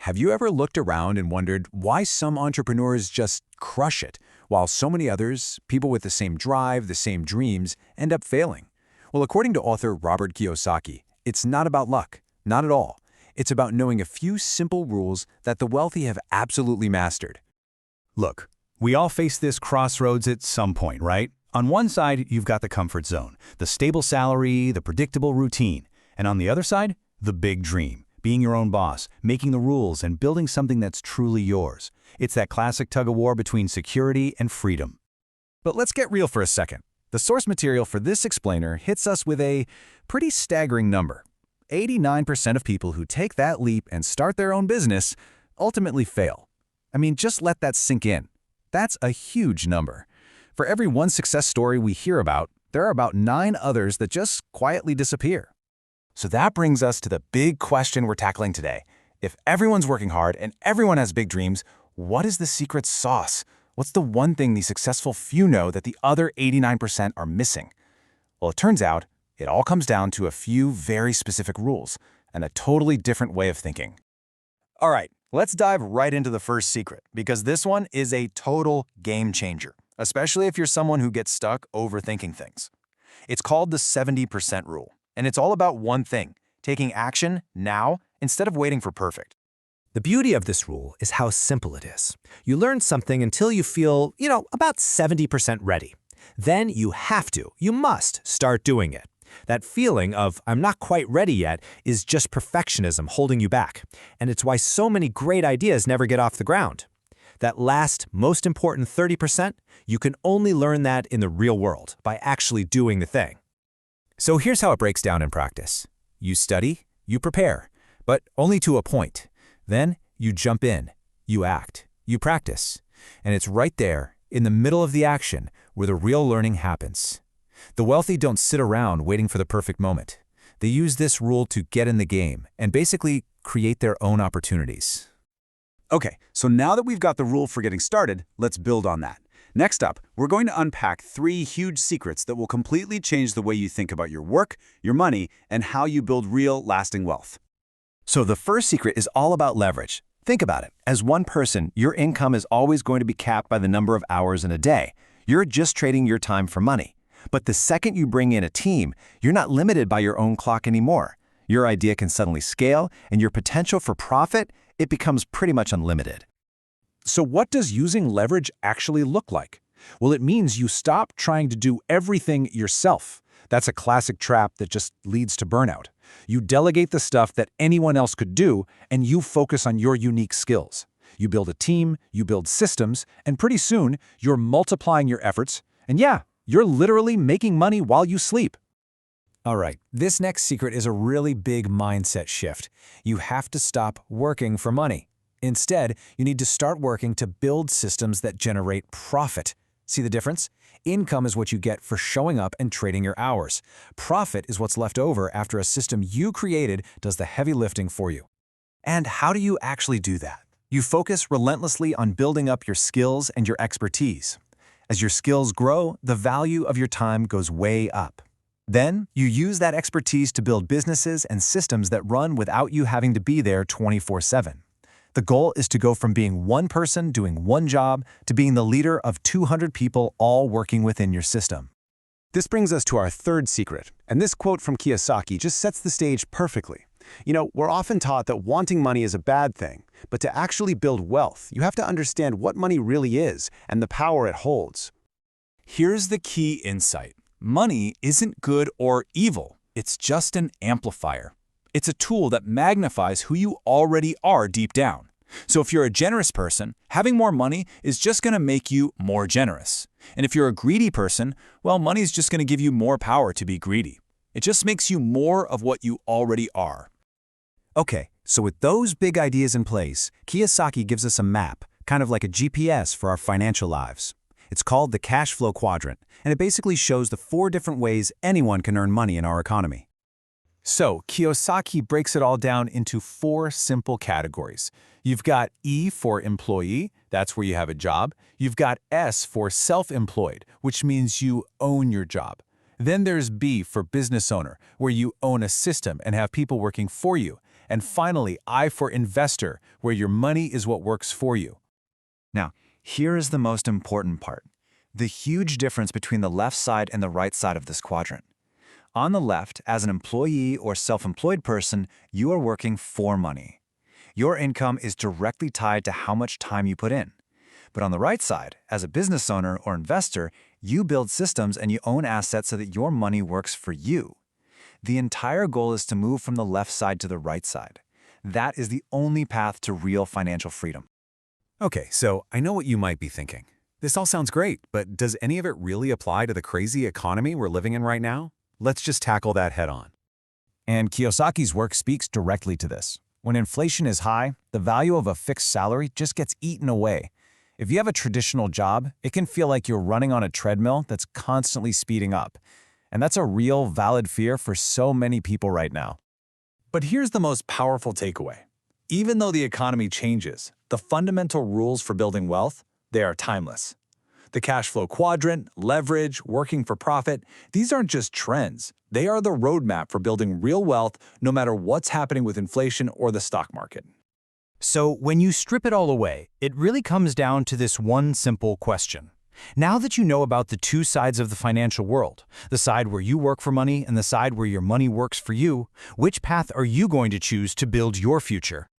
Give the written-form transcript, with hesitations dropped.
Have you ever looked around and wondered why some entrepreneurs just crush it, while so many others, people with the same drive, the same dreams, end up failing? Well, according to author Robert Kiyosaki, it's not about luck, not at all. It's about knowing a few simple rules that the wealthy have absolutely mastered. Look, we all face this crossroads at some point, right? On one side, you've got the comfort zone, the stable salary, the predictable routine. And on the other side, the big dream, being your own boss, making the rules, and building something that's truly yours. It's that classic tug-of-war between security and freedom. But let's get real for a second. The source material for this explainer hits us with a pretty staggering number. 89% of people who take that leap and start their own business ultimately fail. I mean, just let that sink in. That's a huge number. For every one success story we hear about, there are about 9 others that just quietly disappear. So that brings us to the big question we're tackling today. If everyone's working hard and everyone has big dreams, what is the secret sauce? What's the one thing the successful few know that the other 89% are missing? Well, it turns out it all comes down to a few very specific rules and a totally different way of thinking. All right, let's dive right into the first secret, because this one is a total game changer, especially if you're someone who gets stuck overthinking things. It's called the 70% rule, and it's all about one thing: taking action now instead of waiting for perfect. The beauty of this rule is how simple it is. You learn something until you feel, about 70% ready. Then you must start doing it. That feeling of "I'm not quite ready yet" is just perfectionism holding you back. And it's why so many great ideas never get off the ground. That last, most important 30%, you can only learn that in the real world by actually doing the thing. So here's how it breaks down in practice. You study, you prepare, but only to a point. Then you jump in, you act, you practice. And it's right there, in the middle of the action, where the real learning happens. The wealthy don't sit around waiting for the perfect moment. They use this rule to get in the game and basically create their own opportunities. Okay, so now that we've got the rule for getting started, let's build on that. Next up, we're going to unpack 3 huge secrets that will completely change the way you think about your work, your money, and how you build real, lasting wealth. So the first secret is all about leverage. Think about it. As one person, your income is always going to be capped by the number of hours in a day. You're just trading your time for money. But the second you bring in a team, you're not limited by your own clock anymore. Your idea can suddenly scale, and your potential for profit, it becomes pretty much unlimited. So what does using leverage actually look like? Well, it means you stop trying to do everything yourself. That's a classic trap that just leads to burnout. You delegate the stuff that anyone else could do, and you focus on your unique skills. You build a team, you build systems, and pretty soon, you're multiplying your efforts, and yeah, you're literally making money while you sleep. All right, this next secret is a really big mindset shift. You have to stop working for money. Instead, you need to start working to build systems that generate profit. See the difference? Income is what you get for showing up and trading your hours. Profit is what's left over after a system you created does the heavy lifting for you. And how do you actually do that? You focus relentlessly on building up your skills and your expertise. As your skills grow, the value of your time goes way up. Then, you use that expertise to build businesses and systems that run without you having to be there 24/7. The goal is to go from being one person doing one job to being the leader of 200 people all working within your system. This brings us to our third secret, and this quote from Kiyosaki just sets the stage perfectly. We're often taught that wanting money is a bad thing, but to actually build wealth, you have to understand what money really is and the power it holds. Here's the key insight. Money isn't good or evil. It's just an amplifier. It's a tool that magnifies who you already are deep down. So if you're a generous person, having more money is just going to make you more generous. And if you're a greedy person, well, money is just going to give you more power to be greedy. It just makes you more of what you already are. Okay, so with those big ideas in place, Kiyosaki gives us a map, kind of like a GPS for our financial lives. It's called the cash flow quadrant, and it basically shows the 4 different ways anyone can earn money in our economy. So, Kiyosaki breaks it all down into 4 simple categories. You've got E for employee, that's where you have a job. You've got S for self-employed, which means you own your job. Then there's B for business owner, where you own a system and have people working for you. And finally, I for investor, where your money is what works for you. Now, here is the most important part. The huge difference between the left side and the right side of this quadrant. On the left, as an employee or self-employed person, you are working for money. Your income is directly tied to how much time you put in. But on the right side, as a business owner or investor, you build systems and you own assets so that your money works for you. The entire goal is to move from the left side to the right side. That is the only path to real financial freedom. Okay, so I know what you might be thinking. This all sounds great, but does any of it really apply to the crazy economy we're living in right now? Let's just tackle that head on. And Kiyosaki's work speaks directly to this. When inflation is high, the value of a fixed salary just gets eaten away. If you have a traditional job, it can feel like you're running on a treadmill that's constantly speeding up. And that's a real, valid fear for so many people right now. But here's the most powerful takeaway. Even though the economy changes, the fundamental rules for building wealth, they are timeless. The cash flow quadrant, leverage, working for profit, these aren't just trends. They are the roadmap for building real wealth no matter what's happening with inflation or the stock market. So when you strip it all away, it really comes down to this one simple question. Now that you know about the two sides of the financial world, the side where you work for money and the side where your money works for you, which path are you going to choose to build your future?